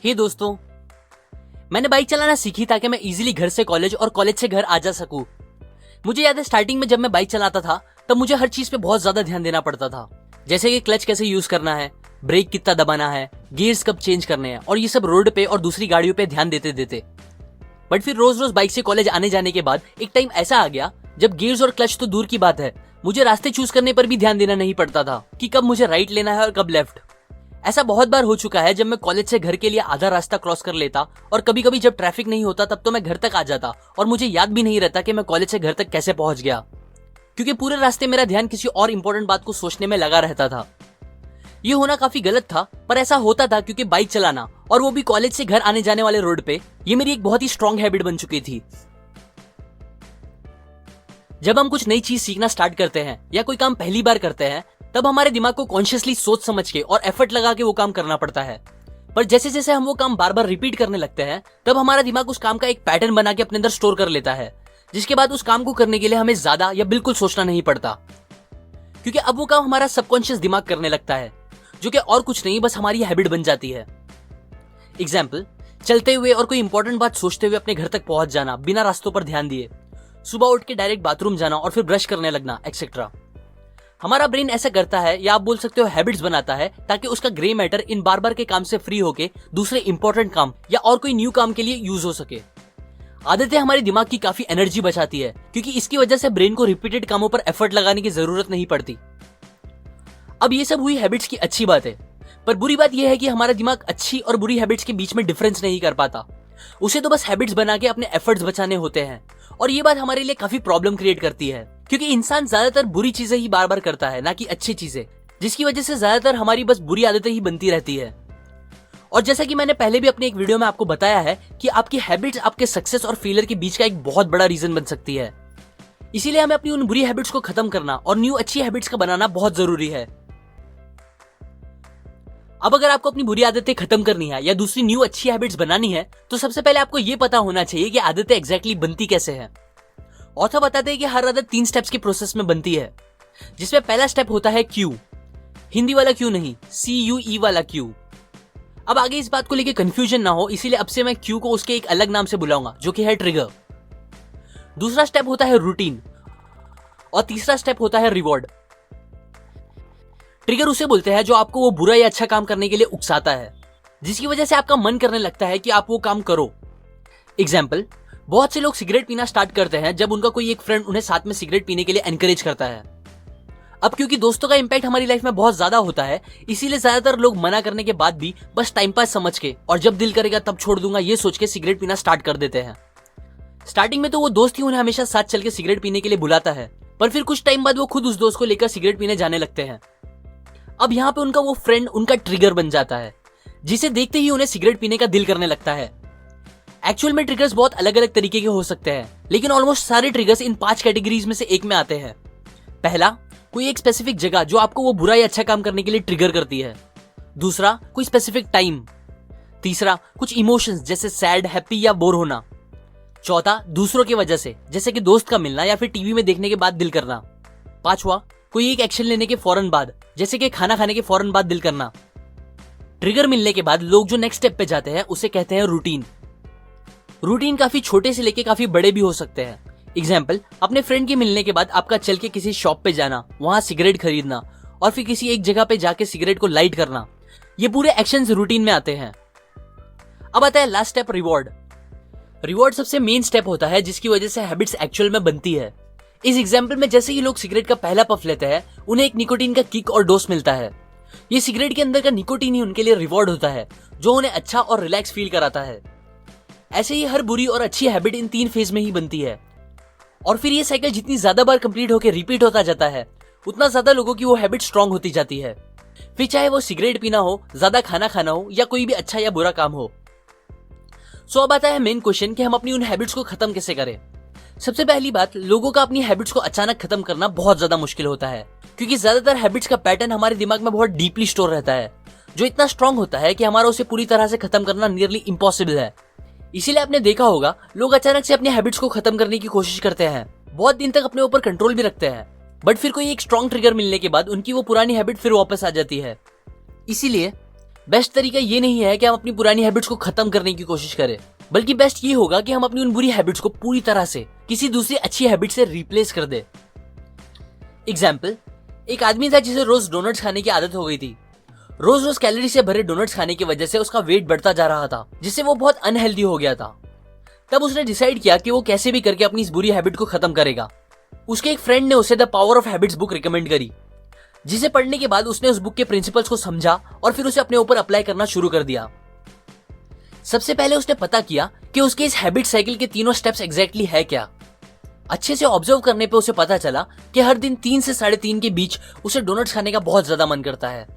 हे दोस्तों, मैंने बाइक चलाना सीखी ताकि मैं इजीली घर से कॉलेज और कॉलेज से घर आ जा सकूं। मुझे याद है स्टार्टिंग में जब मैं बाइक चलाता था तब मुझे हर चीज पे बहुत ज्यादा ध्यान देना पड़ता था, जैसे कि क्लच कैसे यूज करना है, ब्रेक कितना दबाना है, गियर्स कब चेंज करने हैं, और ये सब रोड पे और दूसरी गाड़ियों पे ध्यान देते देते। बट फिर रोज रोज बाइक से कॉलेज आने जाने के बाद एक टाइम ऐसा आ गया जब गियर्स और क्लच तो दूर की बात है, मुझे रास्ते चूज करने पर भी ध्यान देना नहीं पड़ता था कि कब मुझे राइट लेना है और कब लेफ्ट। ऐसा बहुत बार हो चुका है जब मैं कॉलेज से घर के लिए आधा रास्ता क्रॉस कर लेता और कभी कभी जब ट्रैफिक नहीं होता तब तो मैं घर तक आ जाता और मुझे याद भी नहीं रहता कि मैं कॉलेज से घर तक कैसे पहुंच गया, क्योंकि पूरे रास्ते मेरा ध्यान किसी और इंपॉर्टेंट बात को सोचने में लगा रहता था। ये होना काफी गलत था, पर ऐसा होता था क्योंकि बाइक चलाना और वो भी कॉलेज से घर आने जाने वाले रोड पे, ये मेरी एक बहुत ही स्ट्रॉन्ग हैबिट बन चुकी थी। जब हम कुछ नई चीज सीखना स्टार्ट करते हैं या कोई काम पहली बार करते हैं तब हमारे दिमाग को कॉन्शियसली सोच समझ के और एफर्ट लगा के वो काम करना पड़ता है। पर जैसे जैसे हम वो काम बार बार रिपीट करने लगते हैं तब हमारा दिमाग उस काम का एक पैटर्न बना के अपने अंदर स्टोर कर लेता है, जिसके बाद उस काम को करने के लिए हमें ज्यादा या बिल्कुल सोचना नहीं पड़ता, क्योंकि अब वो काम हमारा सबकॉन्शियस दिमाग करने लगता है, जो कि और कुछ नहीं बस हमारी हैबिट बन जाती है। एग्जाम्पल, चलते हुए और कोई इंपॉर्टेंट बात सोचते हुए अपने घर तक पहुंच जाना बिना रास्तों पर ध्यान दिए, सुबह उठ के डायरेक्ट बाथरूम जाना और फिर ब्रश करने लगना, एक्सेट्रा। हमारा ब्रेन ऐसा करता है, या आप बोल सकते हो हैबिट्स बनाता है, ताकि उसका ग्रे मैटर इन बार बार के काम से फ्री होके दूसरे इंपॉर्टेंट काम या और कोई न्यू काम के लिए यूज हो सके। आदतें हमारे दिमाग की काफी एनर्जी बचाती है, क्योंकि इसकी वजह से ब्रेन को रिपीटेड कामों पर एफर्ट लगाने की जरूरत नहीं पड़ती। अब ये सब हुई हैबिट्स की अच्छी बात है, पर बुरी बात यह है कि हमारा दिमाग अच्छी और बुरी हैबिट्स के बीच में डिफरेंस नहीं कर पाता। उसे तो बस हैबिट्स बना के अपने एफर्ट्स बचाने होते हैं, और ये बात हमारे लिए काफी प्रॉब्लम क्रिएट करती है, क्योंकि इंसान ज्यादातर बुरी चीजें ही बार बार करता है, ना कि अच्छी चीजें, जिसकी वजह से ज्यादातर हमारी बस बुरी आदतें ही बनती रहती है। और जैसा कि मैंने पहले भी अपने एक वीडियो में आपको बताया है कि आपकी हैबिट्स आपके सक्सेस और फेलियर के बीच का एक बहुत बड़ा रीजन बन सकती है। इसीलिए हमें अपनी उन बुरी हैबिट्स को खत्म करना और न्यू अच्छी हैबिट्स का बनाना बहुत जरूरी है। अब अगर आपको अपनी बुरी आदतें खत्म करनी है या दूसरी न्यू अच्छी हैबिट्स बनानी है तो सबसे पहले आपको यह पता होना चाहिए कि आदतें एग्जैक्टली बनती कैसे हैं। ऑथर बताते हैं कि हर आदत 3 स्टेप्स के प्रोसेस में बनती है, जिसमें पहला स्टेप होता है क्यू, हिंदी वाला क्यू नहीं, CUE वाला क्यू। अब आगे इस बात को लेकर कंफ्यूजन ना हो, इसीलिए अब से मैं क्यू को उसके एक अलग नाम से बुलाऊंगा, जो कि है ट्रिगर। दूसरा स्टेप होता है रूटीन और तीसरा स्टेप होता है रिवॉर्ड। ट्रिगर उसे बोलते हैं जो आपको वो बुरा या अच्छा काम करने के लिए उकसाता है, जिसकी वजह से आपका मन करने लगता है कि आप वो काम करो। एग्जाम्पल, बहुत से लोग सिगरेट पीना स्टार्ट करते हैं जब उनका कोई एक फ्रेंड उन्हें साथ में सिगरेट पीने के लिए एनकरेज करता है। अब क्योंकि दोस्तों का इंपैक्ट हमारी लाइफ में बहुत ज्यादा होता है, इसीलिए ज्यादातर लोग मना करने के बाद भी बस टाइम पास समझ के और जब दिल करेगा तब छोड़ दूंगा ये सोच के सिगरेट पीना स्टार्ट कर देते हैं। स्टार्टिंग में तो वो दोस्त ही उन्हें हमेशा साथ चल के सिगरेट पीने के लिए बुलाता है, पर फिर कुछ टाइम बाद वो खुद उस दोस्त को लेकर सिगरेट पीने जाने लगते हैं। अब यहाँ पे उनका वो फ्रेंड उनका ट्रिगर बन जाता है, जिसे देखते ही उन्हें सिगरेट पीने का दिल करने लगता है। एक्चुअल में ट्रिगर्स बहुत अलग अलग तरीके के हो सकते हैं, लेकिन ऑलमोस्ट सारे ट्रिगर्स इन 5 कैटेगरीज में से एक में आते हैं। पहला, कोई एक स्पेसिफिक जगह जो आपको वो बुरा या अच्छा काम करने के लिए ट्रिगर करती है। दूसरा, कोई स्पेसिफिक टाइम। तीसरा, कुछ इमोशंस जैसे सैड, हैप्पी या बोर होना। चौथा, दूसरों की वजह से, जैसे कि दोस्त का मिलना या फिर टीवी में देखने के बाद दिल करना। पांचवा, कोई एक एक्शन लेने के फौरन बाद, जैसे कि खाना खाने के फौरन बाद दिल करना। ट्रिगर मिलने के बाद लोग जो नेक्स्ट स्टेप पे जाते हैं उसे कहते हैं रूटीन। रूटीन काफी छोटे से लेके काफी बड़े भी हो सकते हैं। एग्जाम्पल, अपने फ्रेंड के मिलने के बाद आपका चल के किसी शॉप पे जाना, वहां सिगरेट खरीदना और फिर किसी एक जगह पे जाके सिगरेट को लाइट करना, ये पूरे एक्शंस रूटीन में आते हैं। अब आता है लास्ट स्टेप, रिवॉर्ड। रिवॉर्ड सबसे मेन स्टेप होता है जिसकी वजह से हैबिट्स एक्चुअल में बनती है। इस एग्जाम्पल में जैसे ही लोग सिगरेट का पहला पफ लेते हैं उन्हें एक निकोटीन का किक और डोज मिलता है। ये सिगरेट के अंदर का निकोटीन ही उनके लिए रिवॉर्ड होता है, जो उन्हें अच्छा और रिलैक्स फील कराता है। ऐसे ही हर बुरी और अच्छी हैबिट इन 3 फेज में ही बनती है, और फिर ये साइकिल जितनी ज्यादा बार कंप्लीट होकर रिपीट होता जाता है उतना ज्यादा लोगों की वो हैबिट स्ट्रांग होती जाती है, फिर चाहे वो सिगरेट पीना हो, ज्यादा खाना खाना हो या कोई भी अच्छा या बुरा काम हो। सो अब आता है मेन क्वेश्चन कि हम अपनी उन हैबिट्स को खत्म कैसे करें। सबसे पहली बात, लोगों का अपनी हैबिट्स को अचानक खत्म करना बहुत ज्यादा मुश्किल होता है, क्योंकि ज्यादातर हैबिट्स का पैटर्न हमारे दिमाग में बहुत डीपली स्टोर रहता है, जो इतना स्ट्रांग होता है कि हमारा उसे पूरी तरह से खत्म करना नियरली इम्पॉसिबल है। इसीलिए आपने देखा होगा लोग अचानक से अपनी हैबिट्स को खत्म करने की कोशिश करते हैं, बहुत दिन तक अपने ऊपर कंट्रोल भी रखते हैं, बट फिर कोई एक स्ट्रांग ट्रिगर मिलने के बाद उनकी वो पुरानी हैबिट फिर वापस आ जाती है। इसीलिए बेस्ट तरीका ये नहीं है कि हम अपनी पुरानी हैबिट्स को खत्म करने की कोशिश करें, बल्कि बेस्ट ये होगा कि हम अपनी उन बुरी हैबिट्स को पूरी तरह से किसी दूसरी अच्छी हैबिट से रिप्लेस कर दे। एग्जाम्पल, एक आदमी था जिसे रोज डोनट्स खाने की आदत हो गई थी। रोज रोज कैलोरी से भरे डोनट्स खाने की वजह से उसका वेट बढ़ता जा रहा था, जिससे वो बहुत अनहेल्दी हो गया था। तब उसने डिसाइड किया कि वो कैसे भी करके अपनी इस बुरी हैबिट को खत्म करेगा। उसके एक फ्रेंड ने उसे the power of habits book recommend करी, जिसे पढ़ने के बाद उसने उस बुक के प्रिंसिपल्स को समझा और फिर उसे अपने ऊपर अप्लाई करना शुरू कर दिया। सबसे पहले उसने पता किया कि उसके इस हैबिट साइकिल के तीनों स्टेप्स एग्जैक्टली है क्या। अच्छे से ऑब्जर्व करने पे उसे पता चला कि हर दिन 3 से 3:30 के बीच उसे डोनट्स खाने का बहुत ज्यादा मन करता है,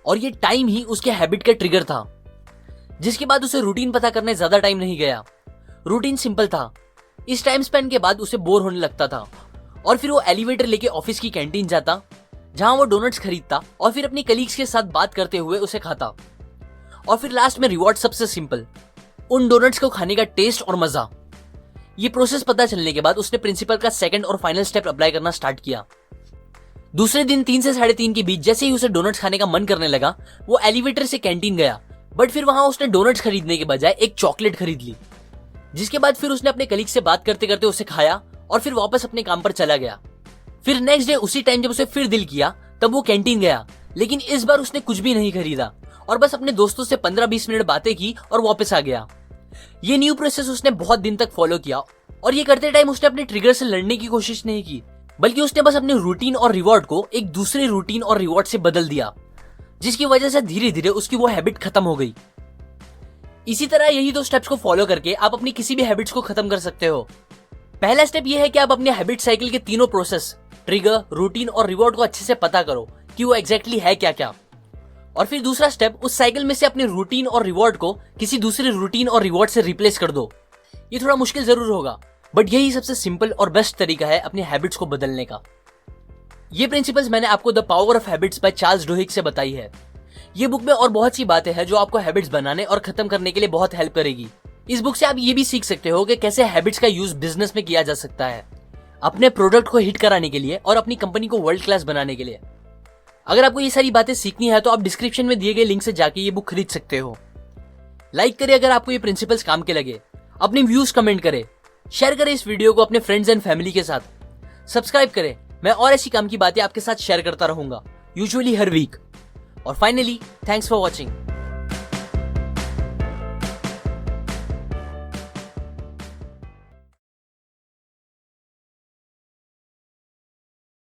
और ये टाइम ही उसके हैबिट का ट्रिगर था। जिसके बाद उसे रूटीन पता करने ज्यादा टाइम नहीं गया। रूटीन सिंपल था। इस टाइम स्पेंड के बाद उसे बोर होने लगता था और फिर वो एलिवेटर लेके ऑफिस की कैंटीन जाता, जहां वो डोनट्स खरीदता और फिर अपनी कलीग्स के साथ बात करते हुए उसे खाता। और फिर लास्ट में रिवॉर्ड सबसे सिंपल, उन डोनट्स को खाने का टेस्ट और मजा। ये प्रोसेस पता चलने के बाद उसने प्रिंसिपल का सेकंड और फाइनल स्टेप अप्लाई करना स्टार्ट किया। दूसरे दिन 3 से 3:30 के बीच जैसे ही उसे डोनट्स खाने का मन करने लगा, वो एलिवेटर से कैंटीन गया, बट फिर वहां उसने डोनट्स खरीदने के बजाय एक चॉकलेट खरीद ली। जिसके बाद फिर उसने अपने कलीग से बात करते करते उसे खाया और फिर वापस अपने काम पर चला गया। फिर नेक्स्ट डे उसी टाइम जब उसे फिर दिल किया तब वो कैंटीन गया, लेकिन इस बार उसने कुछ भी नहीं खरीदा और बस अपने दोस्तों से 15-20 मिनट बातें की और वापस आ गया। ये न्यू प्रोसेस उसने बहुत दिन तक फॉलो किया और ये करते टाइम उसने अपने ट्रिगर से लड़ने की कोशिश नहीं की, बल्कि उसने बस अपने रूटीन और रिवॉर्ड को एक दूसरे रूटीन और रिवॉर्ड से बदल दिया, जिसकी वजह से धीरे धीरे उसकी वो हैबिट खत्म हो गई। इसी तरह यही 2 स्टेप्स को फॉलो करके आप अपनी किसी भी हैबिट्स को खत्म कर सकते हो। पहला स्टेप ये है कि आप अपने हैबिट साइकिल के तीनों प्रोसेस, ट्रिगर, रूटीन और रिवॉर्ड को अच्छे से पता करो कि वो एग्जैक्टली है क्या क्या। और फिर दूसरा स्टेप, उस साइकिल में से अपने रूटीन और रिवॉर्ड को किसी दूसरे रूटीन और रिवॉर्ड से रिप्लेस कर दो। ये थोड़ा मुश्किल जरूर होगा, बट यही सबसे सिंपल और बेस्ट तरीका है अपने हैबिट्स को बदलने का। ये प्रिंसिपल्स मैंने आपको the power of habits by Charles Duhigg से बताई है। ये बुक में और बहुत सी बातें हैं जो आपको हैबिट्स बनाने और खत्म करने के लिए बहुत हेल्प करेगी। इस बुक से आप ये भी सीख सकते हो कि कैसे हैबिट्स का यूज बिजनेस में किया जा सकता है, अपने प्रोडक्ट को हिट कराने के लिए और अपनी कंपनी को वर्ल्ड क्लास बनाने के लिए। अगर आपको ये सारी बातें सीखनी है तो आप डिस्क्रिप्शन में दिए गए लिंक से जाके ये बुक खरीद सकते हो। लाइक करें अगर आपको ये प्रिंसिपल्स काम के लगे, अपने व्यूज कमेंट करें, शेयर करें इस वीडियो को अपने फ्रेंड्स एंड फैमिली के साथ, सब्सक्राइब करें। मैं और ऐसी काम की बातें आपके साथ शेयर करता रहूंगा, यूजुअली हर वीक। और फाइनली, थैंक्स फॉर वॉचिंग।